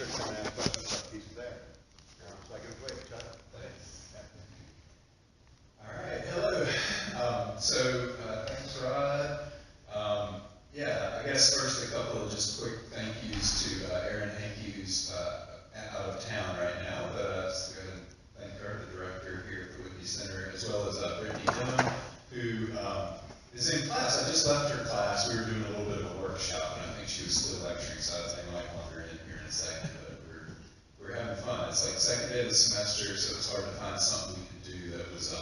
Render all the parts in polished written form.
sure someone has questions about these there. So I can wait, Chuck. Thanks. All right, hello. Thanks, Rod. Yeah, I guess first a couple of just quick thank yous to Erin Hankey, who's out of town right now, but let's go ahead and thank her, the director here at the Whitney Center, as well as Brittany Dillon, who is in class. I just left her class. We were doing a little bit of a workshop, and I think she was still lecturing, so I might wander in here in a second, but we're having fun. It's like the second day of the semester, so it's hard to find something we could do that was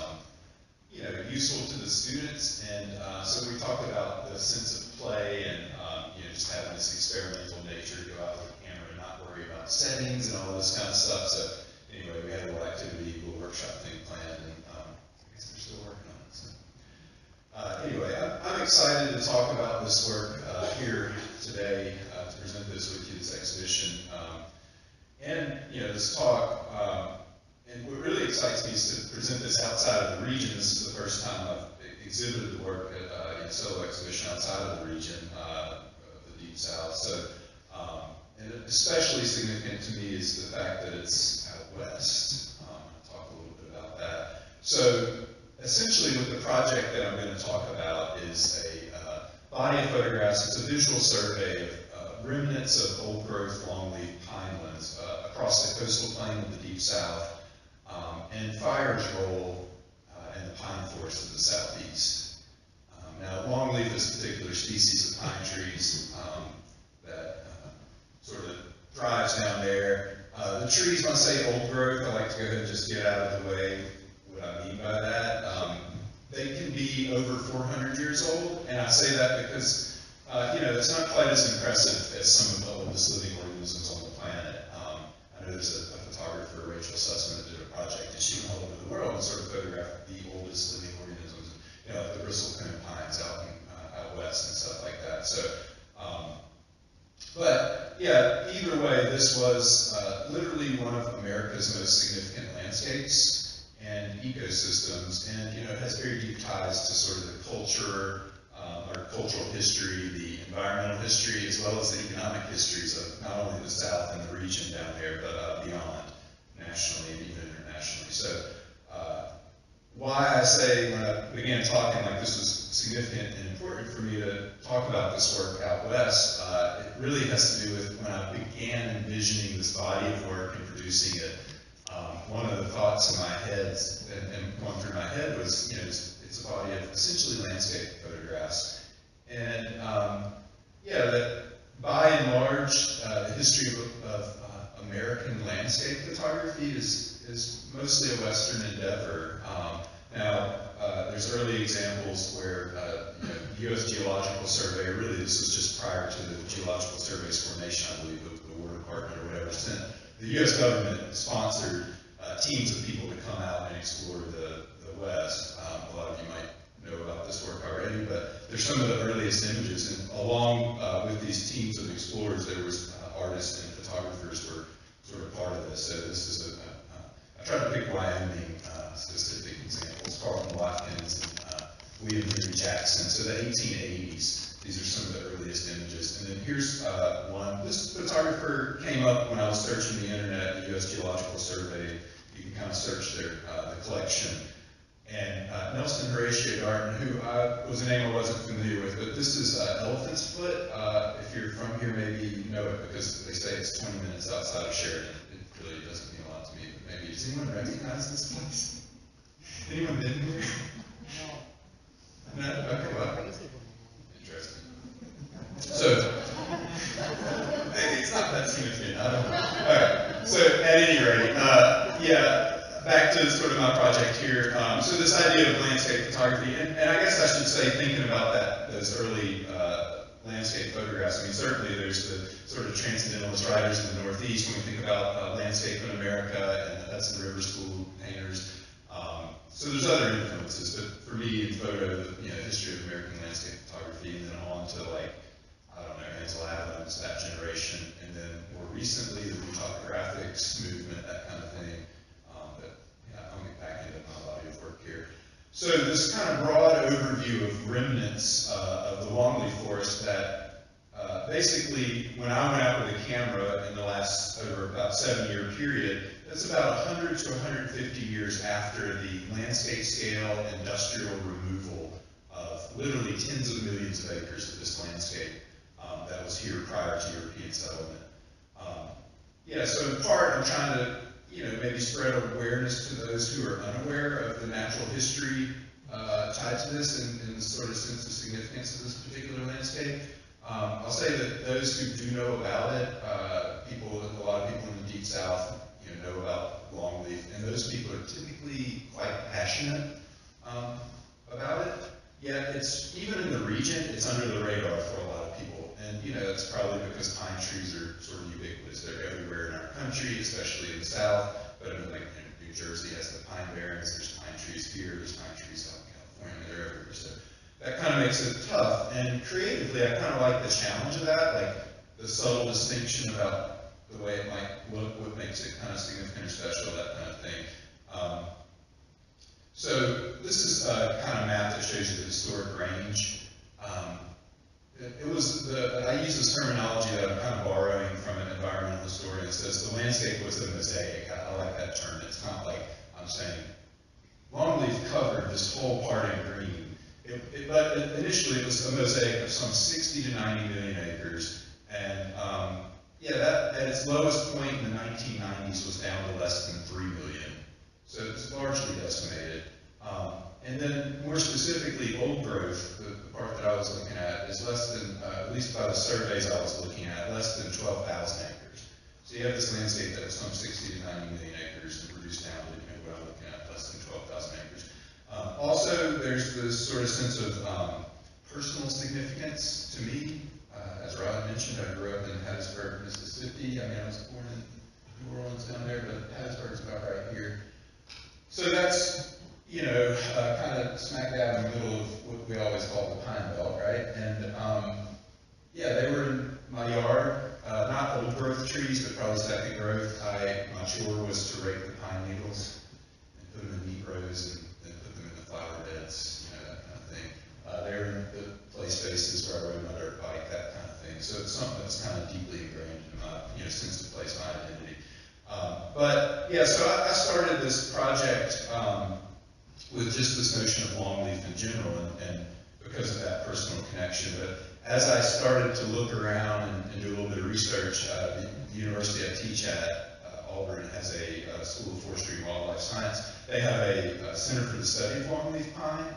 useful to the students, and so we talked about the sense of play and just having this experimental nature, go out with the camera and not worry about settings and all this kind of stuff. So anyway, we had a little activity, a little workshop thing planned, and I guess they're still working on it. So anyway, I'm excited to talk about this work here today, to present this with you, this exhibition, and this talk. And what really excites me is to present this outside of the region. This is the first time I've exhibited the work in a solo exhibition outside of the region of the Deep South. So, and especially significant to me is the fact that it's out west. I'll talk a little bit about that. So, essentially what the project that I'm going to talk about is a body of photographs. It's a visual survey of remnants of old-growth longleaf pinelands across the coastal plain of the Deep South, and fire's role in the pine forests of the southeast. Now, longleaf is a particular species of pine trees that sort of thrives down there. The trees, when I say old growth, I like to go ahead and just get out of the way what I mean by that. They can be over 400 years old, and I say that because it's not quite as impressive as some of the oldest living organisms on the planet. I know there's a photographer, Rachel Sussman, that did a project that she went all over the world and sort of photographed the oldest living organisms, like the bristlecone pines out west and stuff like that. So, but yeah, either way, this was literally one of America's most significant landscapes and ecosystems, and it has very deep ties to sort of the culture, our cultural history, the environmental history, as well as the economic histories of not only the South and the region down there, but beyond, nationally and even internationally. So why I say when I began talking like this was significant and important for me to talk about this work out west, it really has to do with when I began envisioning this body of work and producing it. One of the thoughts in my head and going through my head was, it's a body of essentially landscape photographs. And that by and large, the history of American landscape photography is mostly a Western endeavor. Now, there's early examples where the U.S. Geological Survey, really this was just prior to the Geological Survey's formation, I believe, the War Department or whatever, sent the U.S. government sponsored teams of people to come out and explore the West. A lot of you might know about this work already, but there's some of the earliest images, and along with these teams of explorers, there was artists and photographers were sort of part of this. So this is I tried to pick Wyoming specific examples, Carlton Watkins and William Henry Jackson. So the 1880s, these are some of the earliest images. And then here's one. This photographer came up when I was searching the internet, the U.S. Geological Survey. You can kind of search their the collection. And Nelson Horatio Darden, who was a name I wasn't familiar with, but this is Elephant's Foot. If you're from here, maybe you know it because they say it's 20 minutes outside of Sheridan. It really doesn't mean a lot to me, but maybe does anyone recognize this place? Anyone been here? No. No? Okay, well, interesting. So maybe it's not that significant. I don't know. All right. So at any rate, back to sort of my project here. So this idea of landscape photography, and I guess I should say, thinking about those early landscape photographs. I mean, certainly there's the sort of transcendentalist writers in the Northeast when we think about landscape in America, and the Hudson River School painters. So there's other influences, but for me in photo, the history of American landscape photography, and then on to Ansel Adams, that generation, and then more recently the photographics movement, that kind of thing. I'll get back into my body of work here. So this kind of broad overview of remnants of the longleaf forest that basically, when I went out with a camera in the last over about 7-year period. That's about 100 to 150 years after the landscape scale industrial removal of literally tens of millions of acres of this landscape that was here prior to European settlement. Yeah, so in part, I'm trying to, maybe spread awareness to those who are unaware of the natural history tied to this and the sort of sense of significance of this particular landscape. I'll say that those who do know about it, a lot of people in the Deep South, know about longleaf, and those people are typically quite passionate about it. Yet it's, even in the region, it's under the radar for a lot of people. And, it's probably because pine trees are sort of ubiquitous. They're everywhere in our country, especially in the South. But I mean, like, New Jersey has the pine barrens, there's pine trees here, there's pine trees out in California, they're everywhere. So that kind of makes it tough. And creatively, I kind of like the challenge of that, like the subtle distinction about the way it might look, what makes it kind of significant or special, that kind of thing. So this is a kind of map that shows you the historic range. I use this terminology that I'm kind of borrowing from an environmental historian that says the landscape was a mosaic. I like that term. It's not like I'm saying longleaf covered this whole part in green. But initially it was a mosaic of some 60 to 90 million acres. And that at its lowest point in the 1990s was down to less than 3 million. So it's largely decimated. And then more specifically, old growth, the part that I was looking at, is less than, at least by the surveys I was looking at, less than 12,000 acres. So you have this landscape that was some 60 to 90 million acres and reduced down to what I'm looking at, less than 12,000 acres. Also, there's this sort of sense of personal significance to me. As Rod mentioned, I grew up in Hattiesburg, Mississippi. I mean, I was born in New Orleans down there, but Hattiesburg's about right here. So that's, kind of smack dab in the middle of what we always call the Pine Belt, right? And they were in my yard, not old growth trees, but probably second growth. My chore was to rake the pine needles and put them in neat rows and then put them in the flower beds, that kind of thing. They were in the play spaces where I rode my dirt bike, that kind of thing. So it's something that's kind of deeply ingrained in my, sense of place, my identity. So I started this project with just this notion of longleaf in general, and because of that personal connection. But as I started to look around and do a little bit of research, the university I teach at, Auburn, has a School of Forestry and Wildlife Science. They have a Center for the Study of Longleaf Pine.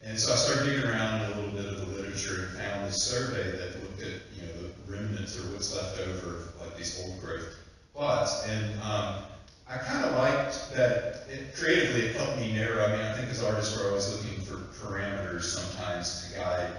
And so I started digging around in a little bit of the literature and found this survey that looked at, the remnants or what's left over of like these old growth plots. And I kind of liked that creatively it helped me narrow. I mean, I think as artists we're always looking for parameters sometimes to guide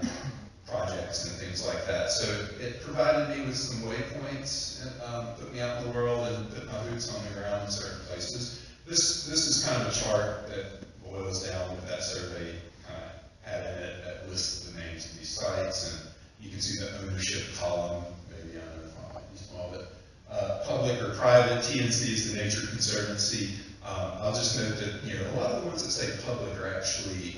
projects and things like that. So it provided me with some waypoints and put me out in the world and put my boots on the ground in certain places. This is kind of a chart that boils down with that survey kind of had in it that lists the names of these sites, and you can see the ownership column, maybe I don't know if I'm too small, but public or private. TNC is the Nature Conservancy. I'll just note that a lot of the ones that say public are actually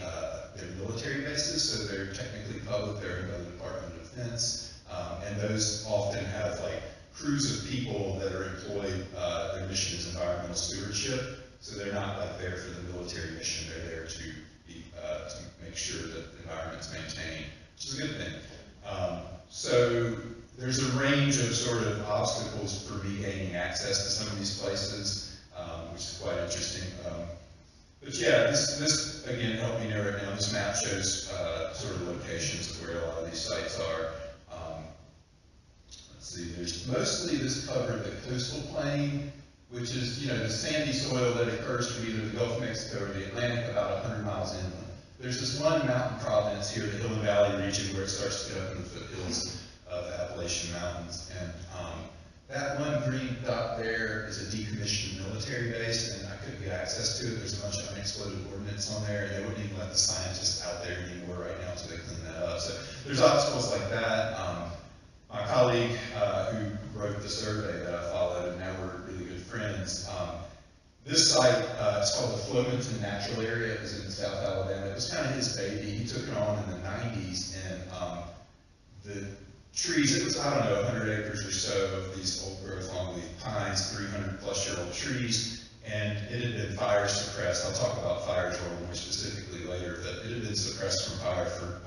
they're military bases, so they're technically public. They're owned by the Department of Defense, and those often have like crews of people that are employed. Their mission is environmental stewardship, so they're not like there for the military mission. They're there to make sure that the environment's maintained, which is a good thing. So there's a range of sort of obstacles for me gaining access to some of these places, which is quite interesting. But yeah, this again helped me narrow it down. This map shows sort of locations of where a lot of these sites are. Let's see, there's mostly this covered the coastal plain, which is the sandy soil that occurs from either the Gulf of Mexico or the Atlantic about 100 miles inland. There's this one mountain province here, the Hill and Valley region, where it starts to get up in the foothills of the Appalachian Mountains. And that one green dot there is a decommissioned military base, and I couldn't get access to it. There's a bunch of unexploded ordnance on there, and they wouldn't even let the scientists out there anymore right now until they clean that up. So there's obstacles like that. My colleague who wrote the survey that I followed, and now we're really good friends, this site, it's called the Floatington Natural Area. It was in South Alabama. It was kind of his baby. He took it on in the 90s, and the trees, it was, I don't know, 100 acres or so of these old growth longleaf pines, 300 of trees, and it had been fire suppressed. I'll talk about fires a little more specifically later, but it had been suppressed from fire for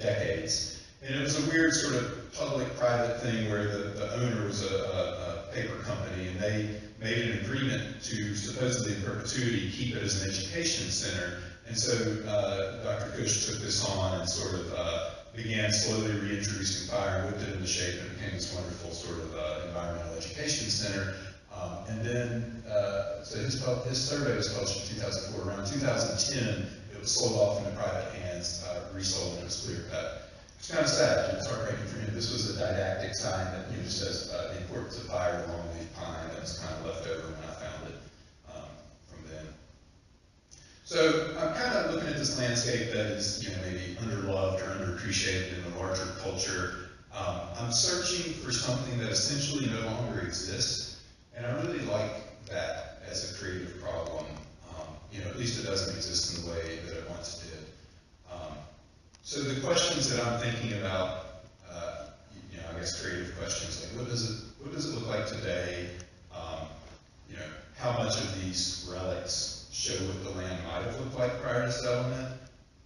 decades. And it was a weird sort of public-private thing where the owner was a paper company, and they made an agreement to supposedly in perpetuity keep it as an education center. And so Dr. Cush took this on and sort of began slowly reintroducing fire and whipped it into shape and became this wonderful sort of environmental education center. And then, so his survey was published in 2004. Around 2010, it was sold off into private hands, resold, and it was clear cut. It's kind of sad. It's heartbreaking for him. This was a didactic sign that says the importance of fire to longleaf pine that was kind of left over when I found it from then. So I'm kind of looking at this landscape that is maybe underloved or underappreciated in the larger culture. I'm searching for something that essentially no longer exists, and I really like that as a creative problem. At least it doesn't exist in the way that it once did. So the questions that I'm thinking about, I guess creative questions, like what does it look like today? How much of these relics show what the land might have looked like prior to settlement?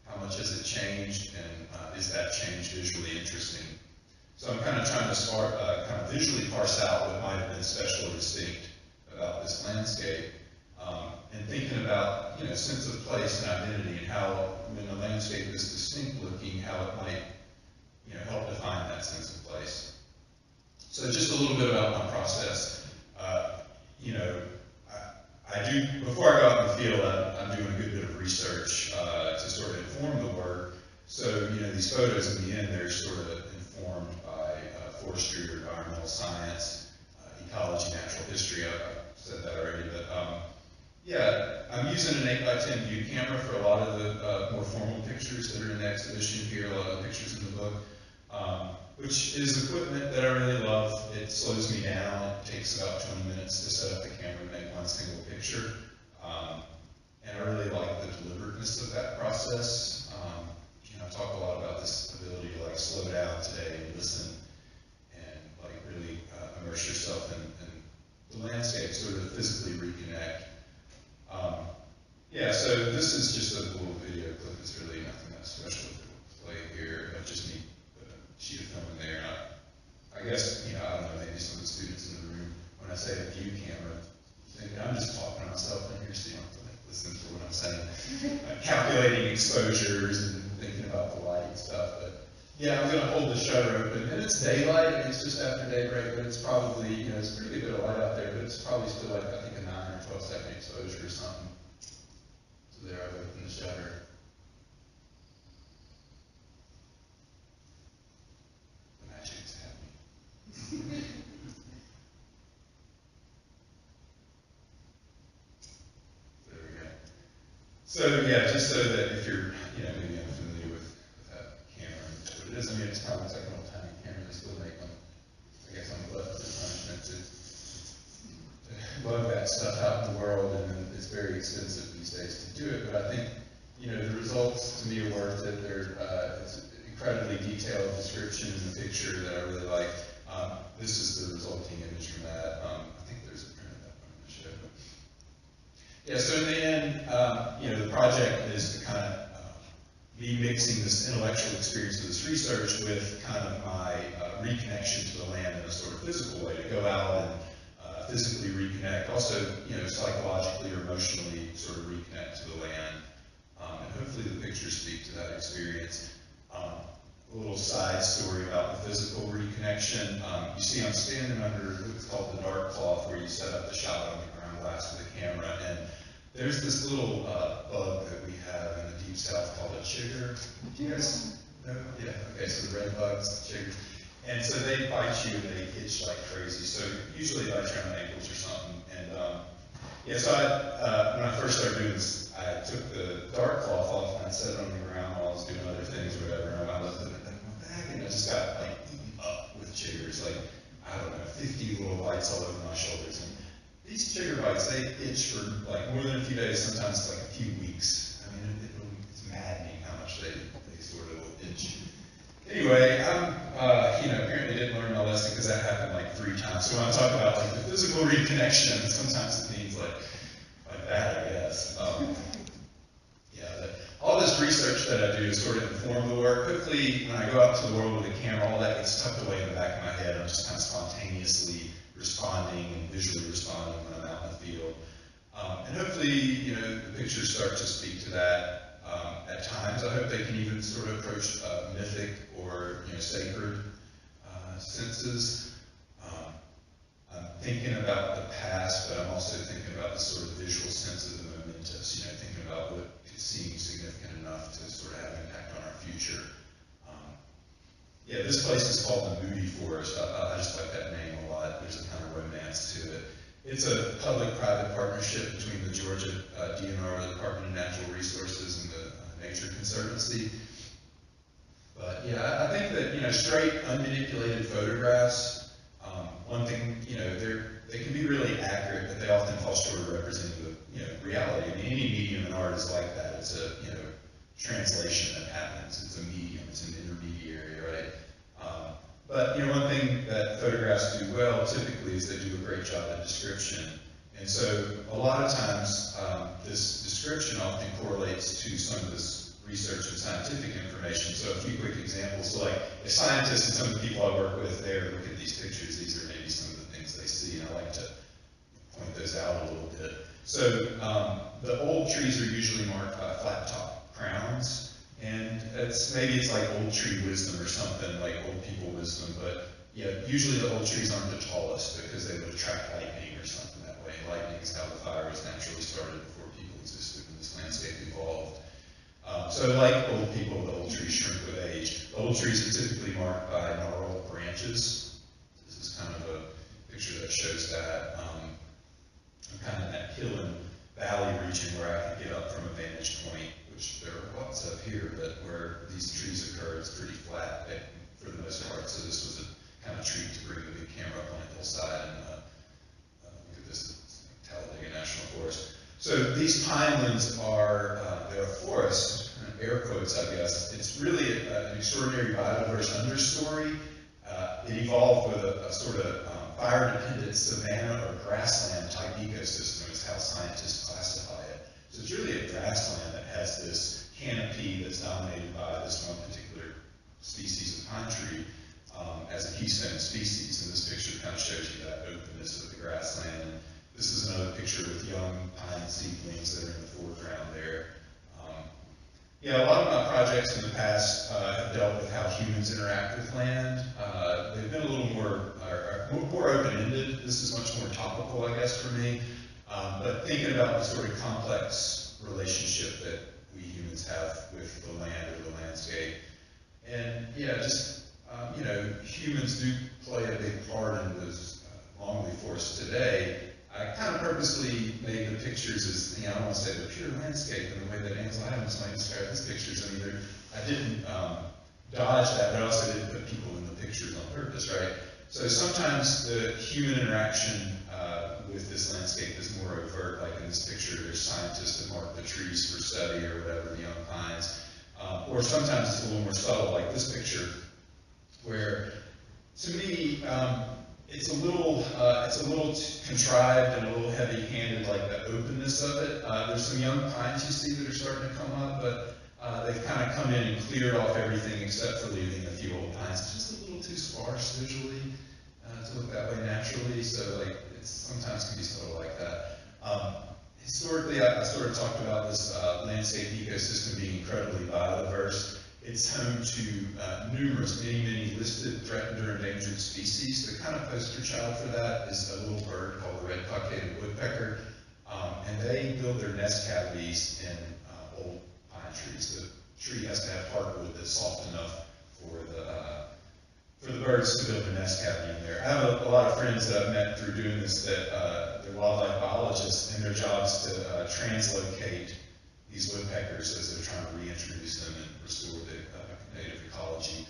How much has it changed, and is that change visually interesting? So I'm kind of trying to kind of visually parse out what might have been special or distinct about this landscape, and thinking about sense of place and identity, and how when the landscape is distinct looking, how it might help define that sense of place. So just a little bit about my process. I do, before I go out in the field, I'm doing a good bit of research to sort of inform the work. So, these photos in the end, they're sort of informed by forestry or environmental science, ecology, natural history. I've said that already, but yeah, I'm using an 8x10 view camera for a lot of the more formal pictures that are in the exhibition here, a lot of the pictures in the book, which is equipment that I really love. It slows me down. It takes about 20 minutes to set up the camera and make one single picture. And I really like the deliberateness of that process. I talk a lot about this ability to slow down today and listen and really immerse yourself in the landscape, sort of physically reconnect. Yeah, so this is just a little video clip. It's really nothing that special to play here. I just need a sheet of film in there. I guess, I don't know, maybe some of the students in the room, when I say a view camera, think I'm just talking to myself in here, so you don't have to listen to what I'm saying. Calculating exposures and thinking about the light and stuff. But yeah, I'm going to hold the shutter open. And it's daylight. It's just after daybreak, but it's probably, it's a pretty good bit of light out there, but it's probably still I think a 9 or 12 second exposure or something. So there, I've opened the shutter. The magic is happening. There we go. So yeah, just so that if you're, maybe unfamiliar with that camera and what it is, it's kind of like an old timey camera. They still make them, I guess, on the left as punishment to lug that stuff out in the world, and then it's very expensive these days to do it. But I think, the results to me are worth it. It's an incredibly detailed description in the picture that I really like. This is the resulting image from that. I think there's a print of that one in the show. Yeah, so in the end, the project is to kind of be mixing this intellectual experience of this research with kind of my reconnection to the land in a sort of physical way, to go out and physically reconnect, also, psychologically or emotionally sort of reconnect to the land. And hopefully the pictures speak to that experience. A little side story about the physical reconnection. You see I'm standing under what's called the dark cloth, where you set up the shot on the ground glass with the camera, and there's this little bug that we have in the deep south called a chigger. Do you guys know? Yeah, okay, so the red bugs, the chiggers. And so they bite you and they itch like crazy. So usually bites around the ankles or something. And yeah, so when I first started doing this, I took the dark cloth off and I set it on the ground while I was doing other things or whatever. And I wound up putting it back in my bag, and I just got eaten up with chiggers. I don't know, 50 little bites all over my shoulders. And these chigger bites, they itch for more than a few days, sometimes a few weeks. I mean, it's maddening how much they sort of itch. Anyway, I'm apparently didn't learn my lesson because that happened like 3 times. So when I talk about like the physical reconnection, sometimes it means like that, I guess. Yeah, all this research that I do is sort of inform the work. Hopefully, when I go out to the world with a camera, all that gets tucked away in the back of my head. I'm just kind of spontaneously responding and visually responding when I'm out in the field. And hopefully, the pictures start to speak to that. At times, I hope they can even sort of approach mythic or sacred senses. I'm thinking about the past, but I'm also thinking about the sort of visual sense of the momentous. Thinking about what could seem significant enough to sort of have an impact on our future. Yeah, this place is called the Moody Forest. I just like that name a lot. There's a kind of romance to it. It's a public-private partnership between the Georgia DNR, the Department of Natural Resources, and the Nature Conservancy. But yeah, I think that straight, unmanipulated photographs. One thing, they can be really accurate, but they often fall short of representing the reality. I mean, any medium in art is like that. It's a translation that happens. It's a medium. It's an intermediary, right? But one thing that photographs do well typically is they do a great job at description. And so a lot of times this description often correlates to some of this research and scientific information. So a few quick examples. So like if scientists and some of the people I work with there look at these pictures, these are maybe some of the things they see, and I like to point those out a little bit. So the old trees are usually marked by flat top crowns. And maybe it's like old tree wisdom or something, like old people wisdom, but yeah, usually the old trees aren't the tallest because they would attract lightning or something that way. Lightning is how the fire was naturally started before people existed when this landscape evolved. So like old people, the old trees shrink with age. The old trees are typically marked by gnarled branches. This is kind of a picture that shows that. I'm kind of in that hill and valley region where I can get up from a vantage point, which there are lots of here, but where these trees occur, it's pretty flat for the most part. So this was a kind of treat to bring the big camera up on a hillside and look at this Talladega National Forest. So these pinelands are, they're a forest, air quotes, I guess. It's really an extraordinary biodiverse understory. It evolved with a sort of fire-dependent savanna or grassland type ecosystem is how scientists classify it. So it's really a grassland that has this canopy that's dominated by this one particular species of pine tree as a keystone species. And this picture kind of shows you that openness of the grassland. And this is another picture with young pine seedlings that are in the foreground there. Yeah, a lot of my projects in the past have dealt with how humans interact with land. They've been a little more open-ended. This is much more topical, I guess, for me. But thinking about the sort of complex relationship that we humans have with the land or the landscape. And yeah, just, humans do play a big part in those longleaf forests today. I kind of purposely made the pictures as, I don't want to say the pure landscape in the way that Ansel Adams might describe his pictures. I mean, I didn't dodge that, but I also didn't put people in the pictures on purpose, right? So sometimes the human interaction with this landscape is more overt, like in this picture, there's scientists that mark the trees for study or whatever, the young pines. Or sometimes it's a little more subtle, like this picture, where, to me, it's a little contrived and a little heavy-handed, like the openness of it. There's some young pines you see that are starting to come up, but they've kind of come in and cleared off everything except for leaving a few old pines. It's just a little too sparse visually to look that way naturally, so like it sometimes can be subtle like that. Historically, I sort of talked about this landscape ecosystem being incredibly biodiverse. It's home to numerous, many listed threatened or endangered species. The kind of poster child for that is a little bird called the red cockaded woodpecker, and they build their nest cavities in old pine trees. The tree has to have hardwood that's soft enough for the birds to build their nest cavity in there. I have a lot of friends that I've met through doing this that they're wildlife biologists, and their job is to translocate these woodpeckers as they're trying to reintroduce them and restore the native ecology.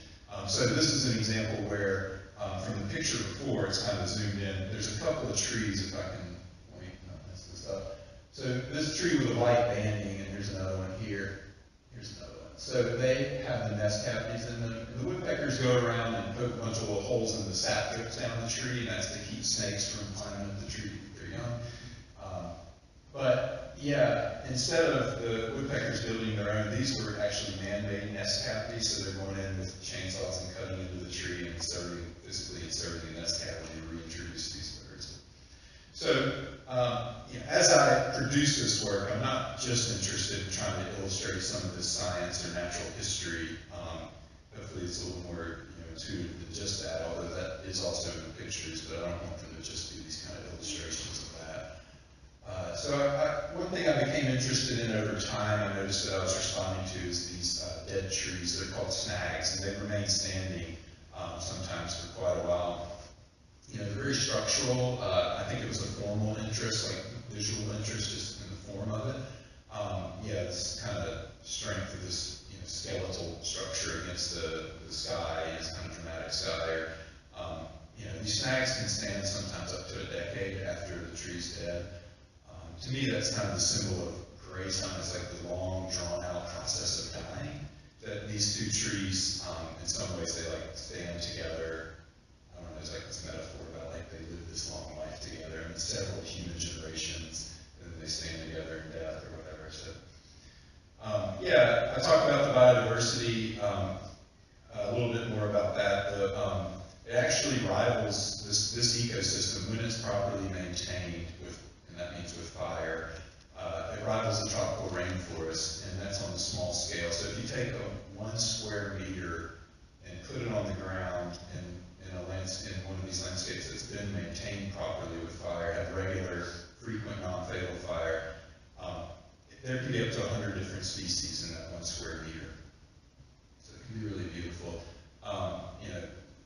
So this is an example where, from the picture before, it's kind of zoomed in. There's a couple of trees, if I can, let me not mess this up. So this tree with a white banding, and here's another one here. Here's another one. So they have the nest cavities in them, and the woodpeckers go around and poke a bunch of little holes in the sap drips down the tree, and that's to keep snakes from climbing up the tree to eat their young. But yeah, instead of the woodpeckers building their own, these were actually man-made nest cavities, so they're going in with chainsaws and cutting into the tree and physically inserting the nest cavity to reintroduce these birds. So, as I produce this work, I'm not just interested in trying to illustrate some of this science or natural history. Hopefully it's a little more intuitive than just that, although that is also in the pictures, but I don't want them to just be these kind of illustrations of that. So one thing I became interested in over time, I noticed that I was responding to is these dead trees. They're called snags, and they remain standing sometimes for quite a while. They're very structural. I think it was a formal interest, like visual interest, just in the form of it. This kind of strength of this skeletal structure against the sky, this kind of dramatic sky. Or, these snags can stand sometimes up to a decade after the tree's dead. To me, that's kind of the symbol of grace. It's like the long, drawn-out process of dying. That these two trees, in some ways, they like stand together. I don't know, there's like this metaphor about like they live this long life together, and several human generations, and then they stand together in death or whatever. So, I talked about the biodiversity, a little bit more about that. It actually rivals this ecosystem when it's properly maintained and that means with fire. It rivals the tropical rainforest, and that's on a small scale. So if you take a 1 square meter and put it on the ground in one of these landscapes that's been maintained properly with fire, have regular, frequent, non-fatal fire, there can be up to 100 different species in that 1 square meter. So it can be really beautiful.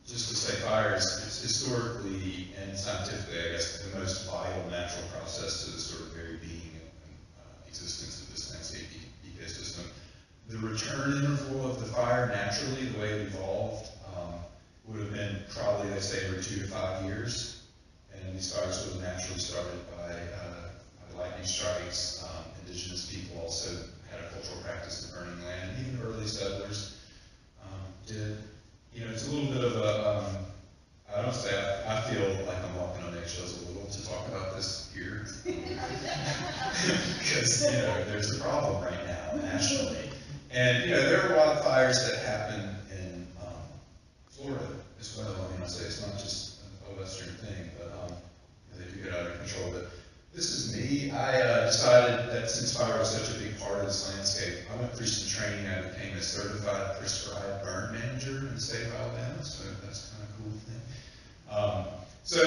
Just to say, fire is historically and scientifically, I guess, the most vital natural process to the sort of very being and existence of this landscape ecosystem. The return interval of the fire naturally, the way it evolved, would have been probably, they say, every 2 to 5 years. And these fires would have naturally started by lightning strikes. Indigenous people also had a cultural practice of burning land, and even early settlers did. It's a little bit of a, I don't say, I feel like I'm walking on eggshells a little to talk about this here. Because, there's a problem right now nationally. And, there are wildfires that happen in Florida as well. I say it's not just a Western thing, but they do get out of control. But this is me. I decided that since fire was such a big part of this landscape, I went through some training. I became a certified prescribed burn manager in the state of Alabama, so that's kind of a cool thing. So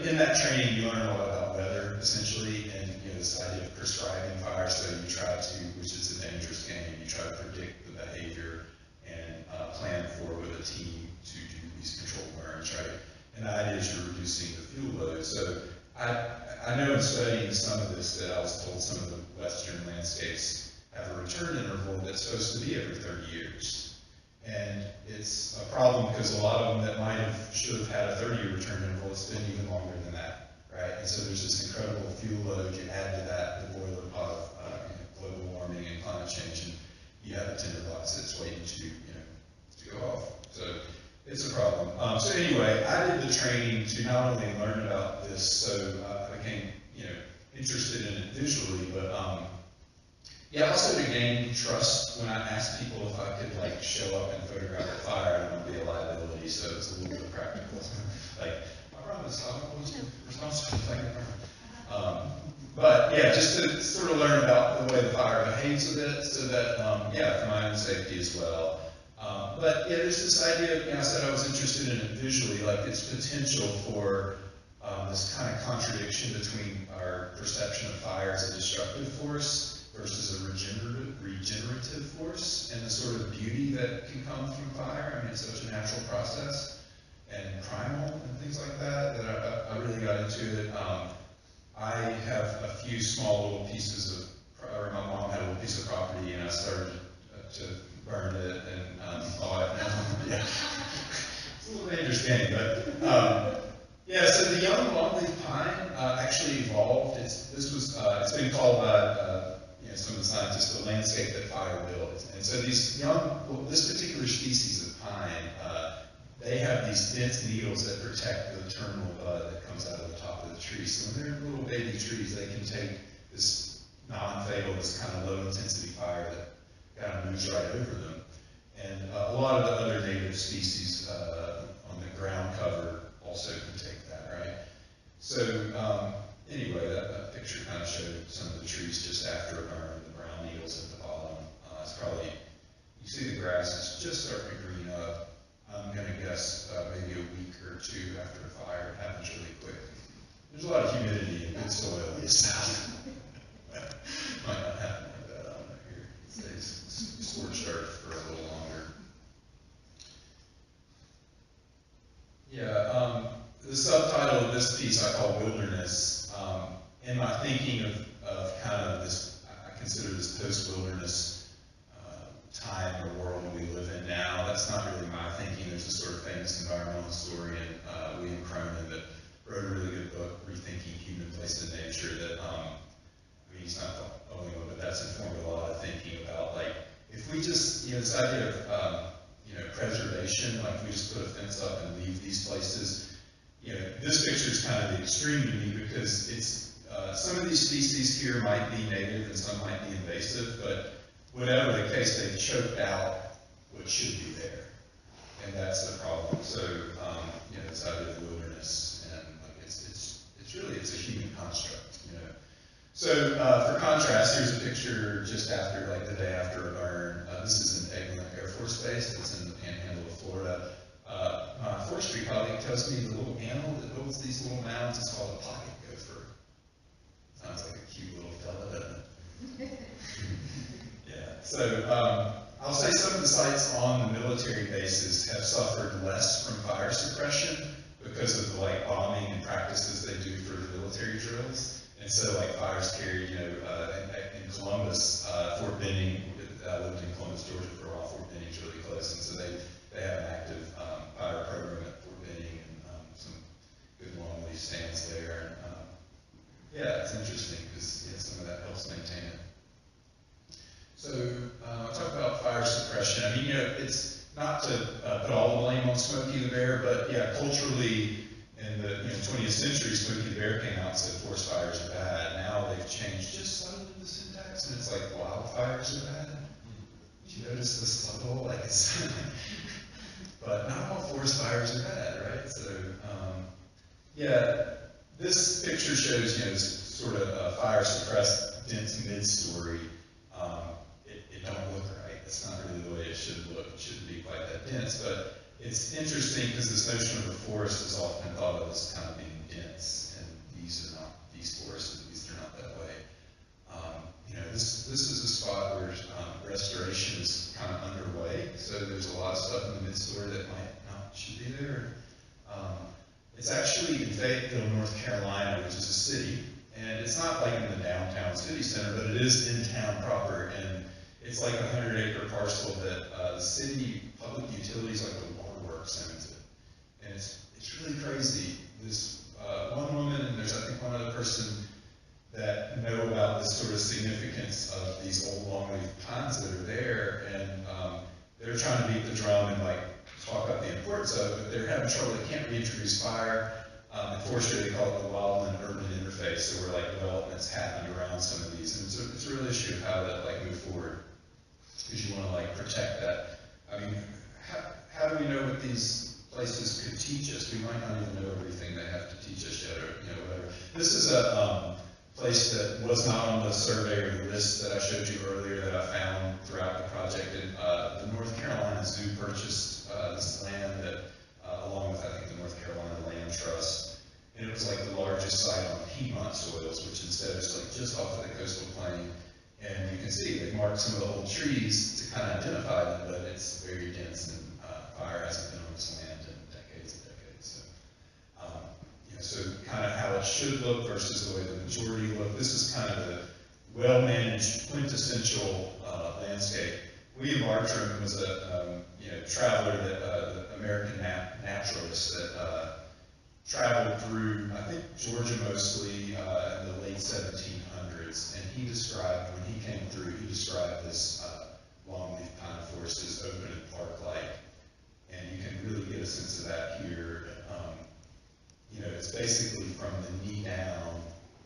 in that training, you learn a lot about weather, essentially, and this idea of prescribing fire. So you try to, which is a dangerous game, you try to predict the behavior and plan for with a team to do these controlled burns, right? And the idea is you're reducing the fuel load. So I know in studying some of this that I was told some of the Western landscapes have a return interval that's supposed to be every 30 years. And it's a problem because a lot of them that should have had a 30-year return interval, it's been even longer than that, right? And so there's this incredible fuel load. You add to that the boiler pot of global warming and climate change, and you have a tinderbox that's waiting to go off. So it's a problem. So anyway, I did the training to not only learn about this, so I became interested in it visually, but also to gain trust when I asked people if I could show up and photograph a fire. I don't want to be a liability, so it's a little bit practical. I promise I'll be responsible. But just to sort of learn about the way the fire behaves a bit, so that for my own safety as well. But there's this idea. I said I was interested in it visually, like its potential for this kind of contradiction between our perception of fire as a destructive force versus a regenerative force, and the sort of beauty that can come from fire. It's such a natural process and primal and things like that I really got into it. I have a few small little pieces or my mom had a little piece of property, and I started to burn it, and my wife now, it's a little dangerous game, but so the young longleaf pine actually evolved. It's been called by some of the scientists, the landscape that fire builds. And so these this particular species of pine, they have these dense needles that protect the terminal bud that comes out of the top of the tree. So when they're little baby trees, they can take this non-fatal, this kind of low-intensity fire that kind of moves right over them. And a lot of the other native species on the ground cover also can take that, right? So anyway, that picture kind of showed some of the trees just after a burn, the brown needles at the bottom. It's probably, you see the grass is just starting to green up. I'm going to guess maybe a week or two after a fire. It happens really quick. There's a lot of humidity and good soil in the south. Might not happen like that, I don't know here. It stays scorched earth for a little longer. Yeah, the subtitle of this piece I call Wilderness. In my thinking of kind of this, I consider this post-wilderness time or world we live in now. That's not really my thinking. There's a sort of famous environmental historian, William Cronin, that wrote a really good book, Rethinking Human Place in Nature, that, I mean, he's not the only one, but that's informed a lot of thinking about, like, if we just, this idea of, preservation, like if we just put a fence up and leave these places, this picture is kind of the extreme to me because it's, some of these species here might be native and some might be invasive, but whatever the case, they've choked out what should be there. And that's the problem. So, this idea of wilderness, and like it's really, it's a human construct, So, for contrast, here's a picture just after, like the day after a burn. This is in Eglin Air Force Base. It's in the panhandle of Florida. My forestry colleague tells me the little animal that builds these little mounds is called a pocket gopher. Sounds like a cute little fella, doesn't it? Yeah. So, I'll say some of the sites on the military bases have suffered less from fire suppression because of the bombing and practices they do for the military drills. And so fires carried, in Columbus, Fort Benning, I lived in Columbus, Georgia for a while. Fort Benning's really close, and so they have an active fire program at Fort Benning, and some good long leaf stands there. And yeah, it's interesting because some of that helps maintain it. So talk about fire suppression. I mean, it's not to put all the blame on Smokey the Bear, but yeah, culturally in the 20th century, Smokey the Bear came out and said forest fires are bad. Now they've changed just slightly the syntax, and it's like wildfires are bad. Did you notice the subtle? But not all forest fires are bad, right? So yeah, this picture shows this sort of fire suppressed dense mid-story. It don't look right. It's not really the way it should look. It shouldn't be quite that dense, but it's interesting because this notion of a forest is often thought of as kind of being dense, and these are not, these forests, at least they're not that way. This is a spot where restoration is kind of underway, so there's a lot of stuff in the mid-story that might not should be there. It's actually in Fayetteville, North Carolina, which is a city, and it's not like in the downtown city center, but it is in town proper, and it's like a 100-acre parcel that the city public utilities, like the waterworks, owns it. And it's really crazy. This one woman, and there's I think one other person that know about this sort of significance of these old longleaf pines that are there, and they're trying to beat the drum and talk up the importance of it, but they're having trouble. They can't reintroduce fire. In forestry, they call it the wildland-urban interface, so where developments happen around some of these, and it's a real issue of how to move forward, because you want to protect that. I mean, how do we know what these places could teach us? We might not even know everything they have to teach us yet, or whatever. This is a place that was not on the survey or the list that I showed you earlier that I found throughout the project. And the North Carolina Zoo purchased this land that, along with I think the North Carolina Land Trust, and it was the largest site on Hemard soils, which instead is just off of the coastal plain. And you can see they marked some of the old trees to kind of identify them, but it's very dense, and fire hasn't been on this land in decades and decades. So kind of how it should look versus the way the majority look. This is kind of the well-managed, quintessential landscape. William Bartram was a traveler, the American naturalist that traveled through, I think, Georgia mostly in the late 1700s, and he described when he came basically from the knee down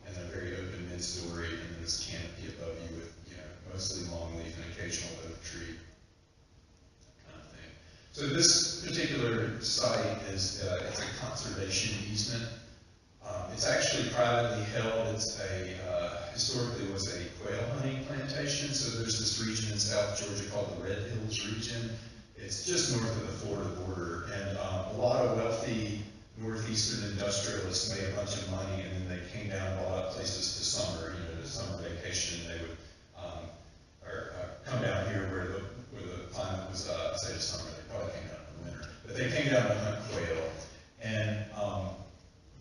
and a very open mid-story, and then this canopy above you with, mostly longleaf and occasional oak tree, kind of thing. So this particular site is, it's a conservation easement. It's actually privately held. It's historically was a quail hunting plantation. So there's this region in South Georgia called the Red Hills region. It's just north of the Florida border, and a lot of wealthy northeastern industrialists made a bunch of money, and then they came down and bought up places to summer, to summer vacation. They would come down here where the climate was, say the summer. They probably came down in the winter, but they came down to hunt quail. And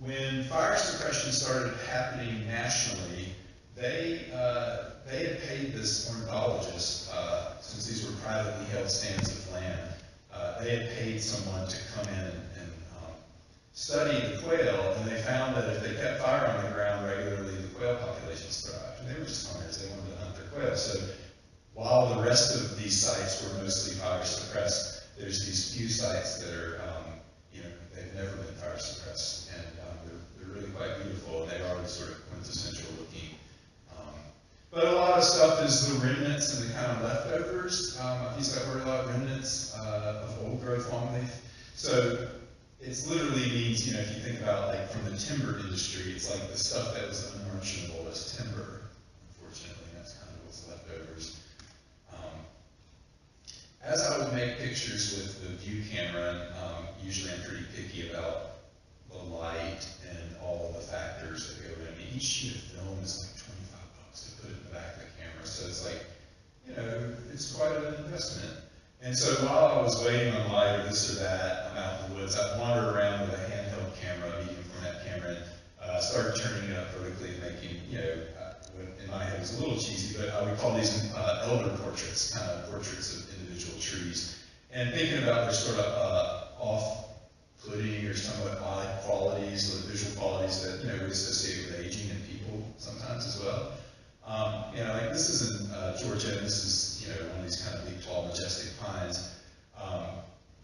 when fire suppression started happening nationally, they had paid this ornithologist, since these were privately held stands of land, they had paid someone to come in and study the quail, and they found that if they kept fire on the ground regularly, the quail populations thrived. And they were just hunters, they wanted to hunt their quail. So while the rest of these sites were mostly fire suppressed, there's these few sites that are, they've never been fire suppressed, and they're really quite beautiful, and they are sort of quintessential looking. But a lot of stuff is the remnants and the kind of leftovers. I've used that word a lot, remnants of old growth longleaf. So it literally means, if you think about like from the timber industry, it's like the stuff that was unmerchantable as timber, unfortunately, and that's kind of what's leftovers. As I would make pictures with the view camera, usually I'm pretty picky about the light and all of the factors that go in. I mean, each sheet of film is like $25 to put it in the back of the camera, so it's like, it's quite an investment. And so while I was waiting on light or this or that, I'm out in the woods, I'd wander around with a handheld camera, a medium format camera, and started turning it up vertically and making, what in my head was a little cheesy, but I would call these elder portraits, kind of portraits of individual trees. And thinking about their sort of off-putting or somewhat odd qualities, or visual qualities that, we associate with aging and people sometimes as well. Like this is in Georgia, and this is, one of these kind of big, tall, majestic pines.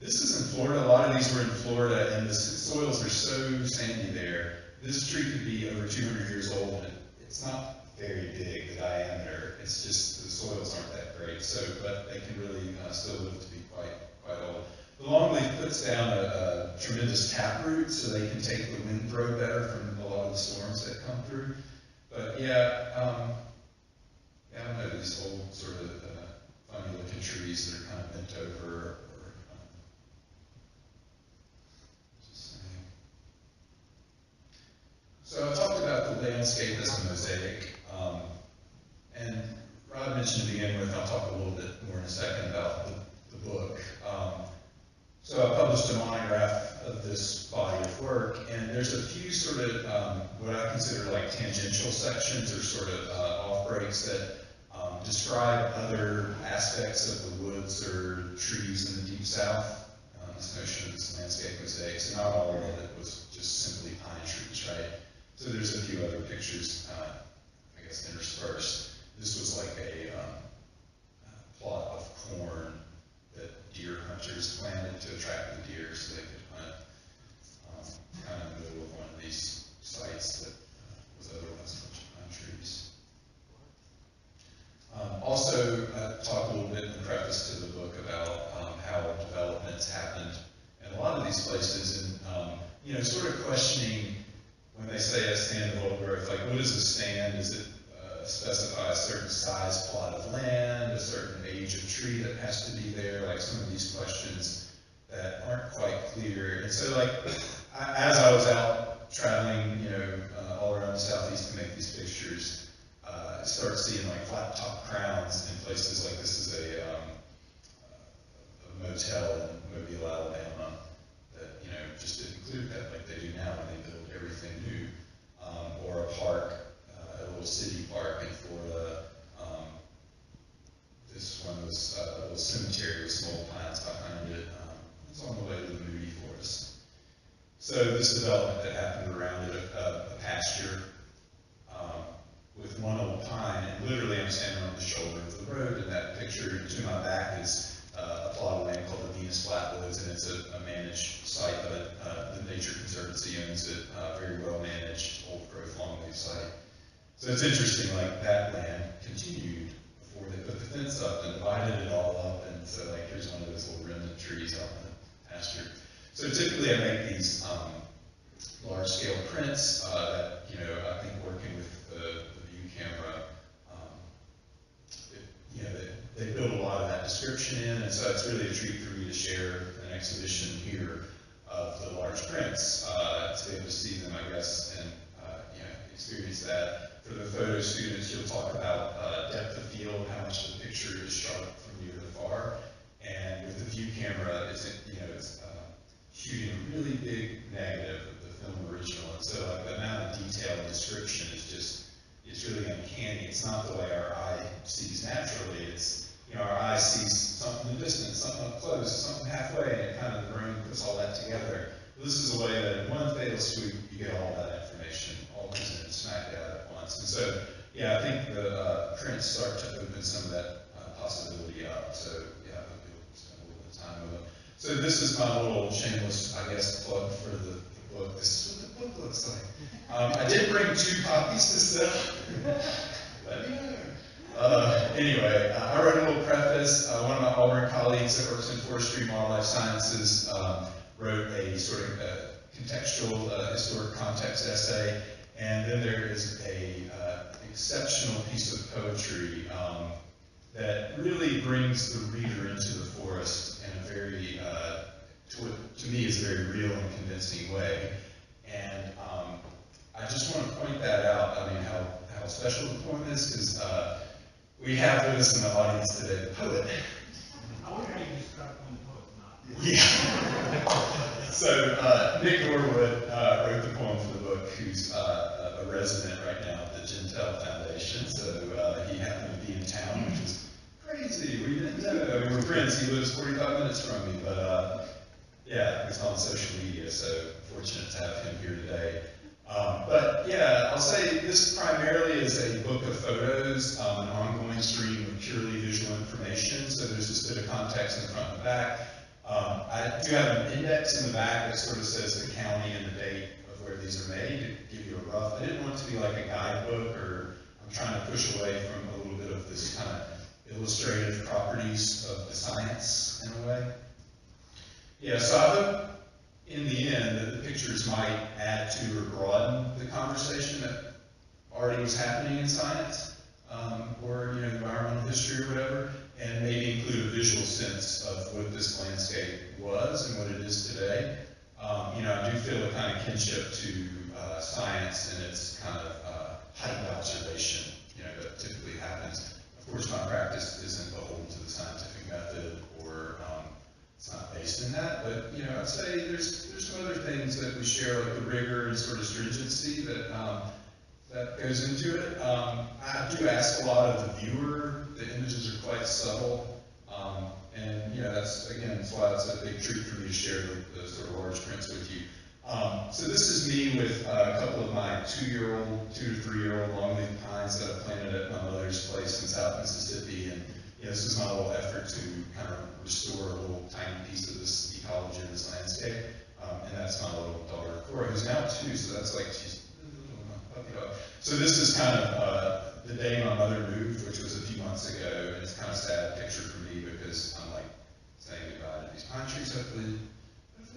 This is in Florida. A lot of these were in Florida, and the soils are so sandy there. This tree could be over 200 years old, and it's not very big, the diameter. It's just the soils aren't that great. So, but they can really still live to be quite old. The longleaf puts down a tremendous taproot, so they can take the wind throw better from a lot of the storms that come through. But yeah, I don't know, these old sort of funny looking trees that are kind of bent over, or just saying. So I talked about the landscape as a mosaic, and Rod mentioned to begin with, I'll talk a little bit more in a second about the book. So I published a monograph of this body of work, and there's a few sort of what I consider like tangential sections or sort of off breaks that describe other aspects of the woods or trees in the Deep South. This notion of this landscape mosaic, so not all of it was just simply pine trees, right? So there's a few other pictures, I guess, interspersed. This was like a plot of corn that deer hunters planted to attract the deer so they could hunt, kind of in the middle of one of these sites that was otherwise a bunch of pine trees. Also, I talk a little bit in the preface to the book about how developments happened in a lot of these places, and sort of questioning when they say a stand of old growth, like what is a stand? Does it specify a certain size plot of land, a certain age of tree that has to be there? Like some of these questions that aren't quite clear. And so, like as I was out traveling, all around the Southeast to make these pictures. I started seeing like flat top crowns in places like this is a motel in Mobile, Alabama that just didn't include that like they do now when they build everything new, or a park, a little city park in Florida. This one was a little cemetery with some old pines behind it. It's on the way to the Moody Forest. So this development that happened around it, a pasture. With one old pine, and literally I'm standing on the shoulder of the road, and that picture to my back is a plot of land called the Venus Flatwoods, and it's a managed site, but the Nature Conservancy owns it very well. So it's interesting, like that land continued before they put the fence up and divided it all up, and so like here's one of those little remnant trees out in the pasture. So typically I make these large scale prints that, you know, I think working with the view camera, you know, they build a lot of that description in, and so it's really a treat for me to share an exhibition here of the large prints, to be able to see them, I guess, and you know, experience that. For the photo students, you'll talk about depth of field, how much the picture is sharp from near to far, and with the view camera, it's shooting a really big negative of the film original, and so like the amount of detail and description is just, it's really uncanny. It's not the way our eye sees naturally. It's, you know, our eye sees something in the distance, something up close, something halfway, and it kind of, the brain puts all that together. This is a way that in one fatal swoop, you get all that information, all presented smack dab at once. And so, yeah, I think the prints start to open some of that possibility up. So, yeah, I hope you'll spend a little bit of time with them. So this is my little shameless, I guess, plug for the book. This is what the book looks like. I did bring 2 copies to sell. Let me know. Anyway, I wrote a little preface. One of my Auburn colleagues that works in forestry and wildlife sciences wrote a sort of contextual, historic context essay. And then there is a exceptional piece of poetry that really brings the reader into the forest in a very, to me, is a very real and convincing way. And I just want to point that out. I mean, how special the poem is, because we have with us in the audience today the poet. I wonder how you describe one poet, not. Yeah. So Nick Norwood wrote the poem for the book, who's a resident right now at the Gentile Foundation. So he happened to be in town, which is crazy. We didn't know. I mean, we're friends. He lives 45 minutes from me, but yeah, he's on social media, so fortunate to have him here today. But yeah, I'll say this primarily is a book of photos, an ongoing stream of purely visual information. So there's this bit of context in the front and the back. I do have an index in the back that sort of says the county and the date of where these are made to give you a rough. I didn't want it to be like a guidebook, or I'm trying to push away from a little bit of this kind of illustrative properties of the science in a way. Yeah, so I hope in the end that the pictures might add to or broaden the conversation that already was happening in science, or environmental history or whatever, and maybe include a visual sense of what this landscape was and what it is today. I do feel a kind of kinship to science and its kind of heightened observation, that typically happens. Of course, my practice isn't beholden to the scientific method, or it's not based in that, but I'd say there's some other things that we share, like the rigor and sort of stringency that that goes into it. I do ask a lot of the viewer. The images are quite subtle, and that's why it's a big treat for me to share the sort of large prints with you. So this is me with a couple of my 2 to 3 year old longleaf pines that I planted at my mother's place in South Mississippi, and this is my little effort to kind of restore a little tiny piece of this ecology of this landscape. And that's my little daughter, Cora, who's now 2, so that's like she's a puppy dog. So this is kind of the day my mother moved, which was a few months ago, and it's kind of a sad picture for me because I'm like saying goodbye to these pine trees. Hopefully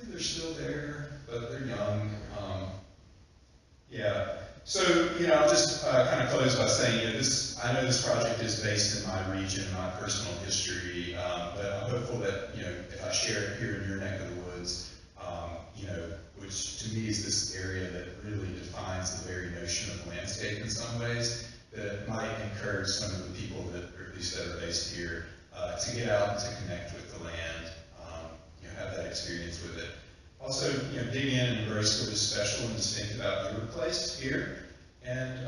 they're still there, but they're young. Yeah. So, I'll just kind of close by saying, I know this project is based in my region, my personal history, but I'm hopeful that, if I share it here in your neck of the woods, which to me is this area that really defines the very notion of landscape in some ways, that it might encourage some of the people that, or at least that are based here, to get out and to connect with the land, have that experience with it. Also, dig in and embrace what is special and distinct about your place here, and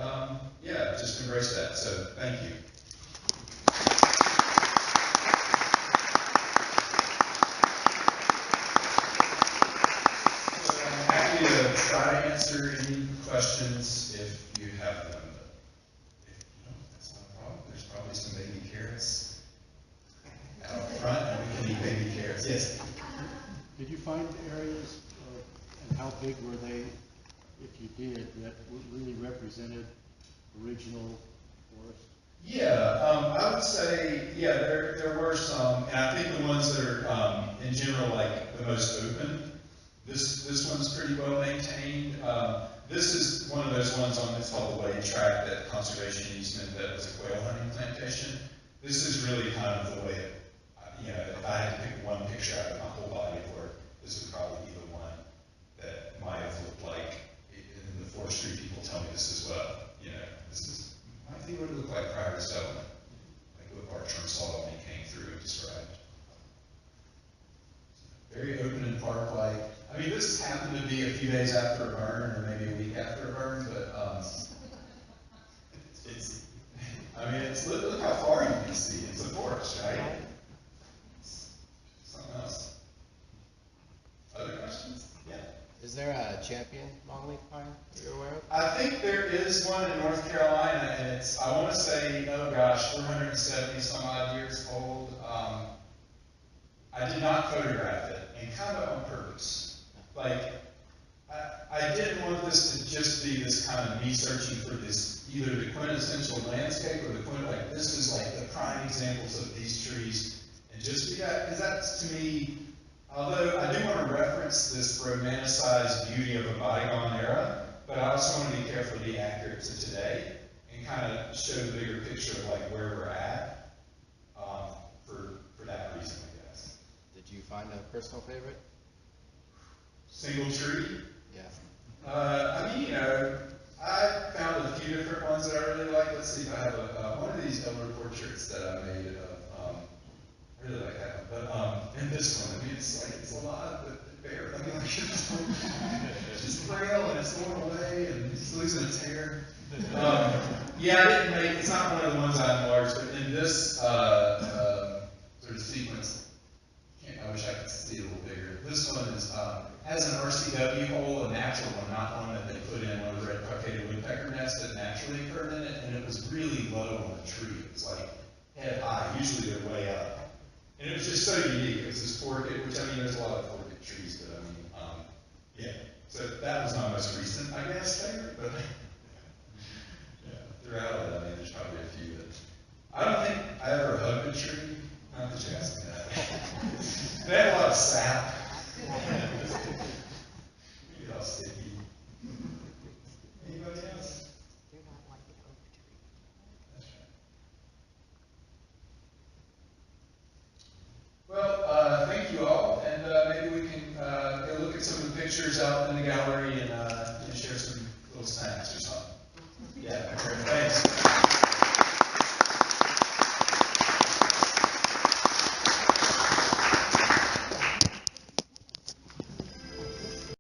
just embrace that. So, thank you. So I'm happy to try to answer any questions if you have them. But if you don't, that's not a problem. There's probably some baby carrots out front, and we can eat baby carrots. Yes. Did you find areas, and how big were they, if you did, that really represented original forest? Yeah, I would say, yeah, there were some, and I think the ones that are, in general, like, the most open, this one's pretty well maintained. This is one of those ones on, it's called the Wade Track, that conservation easement that was a quail hunting plantation. This is really kind of the way, if I had to pick one picture out of my whole body of work, this would probably be the one that might have looked like, and the forestry people tell me this as well, this is, might be what it looked like prior to settlement, like what Bartram saw when he came through and described. Very open and park-like. I mean, this happened to be a few days after a burn, or maybe a week after a burn, but look how far you can see. It's a forest, right? Something else. Other questions? Yeah. Is there a champion longleaf pine that you're aware of? I think there is one in North Carolina, and it's, I want to say, oh gosh, 470 some odd years old. I did not photograph it, and kind of on purpose. Like, I didn't want this to just be this kind of me searching for this, either the quintessential landscape or like this is like the prime examples of these trees. And just be that, because that's to me, although I do want to reference this romanticized beauty of a bygone era, but I also want to be carefully accurate to today and kind of show the bigger picture of like where we're at, for that reason, I guess. Did you find a personal favorite? Single tree? Yeah. I mean, I found a few different ones that I really like. Let's see if I have one of these elder portraits that I made of, I really like that one. But, and this one, I mean, it's alive, but bare. I mean, like, it's just frail and it's going away and it's losing its hair. Yeah, I didn't make, it's not one of the ones I enlarged, but in this, sort of sequence, I wish I could see it a little bigger. This one is, has an RCW hole, a natural one, not one that they put in one of the red-cockaded woodpecker nests that naturally occurred in it, and it was really low on the tree. It was like head high, usually they're way up. And it was just so unique. It was this forked, which I mean, there's a lot of forked trees, but I mean, yeah. So that was my most recent, I guess, favorite, but yeah, throughout it, I mean, there's probably a few that, I don't think I ever hugged a tree. Not that you asked me that. They have a lot of sap. Get all sticky. Anybody else? They're not like an oak tree. That's right. Well, thank you all, and maybe we can go look at some of the pictures out in the gallery.